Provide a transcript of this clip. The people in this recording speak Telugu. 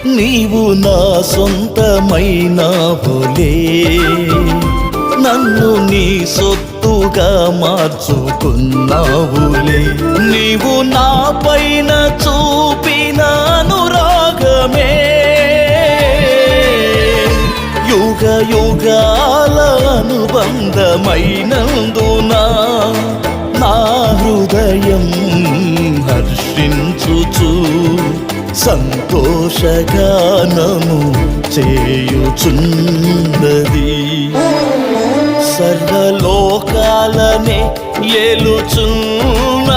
నీవు నా సొంతమైనవులే, నన్ను నీ సొత్తుగా మార్చుకున్నావులే. నీవు నా పైన చూపిన అనురాగమే యుగ యుగాల అనుబంధమైనందున నా హృదయం హర్షించుచు సంతోషగానము చేయుచున్నది. సర్వలోకాలనే ఏలుచున్న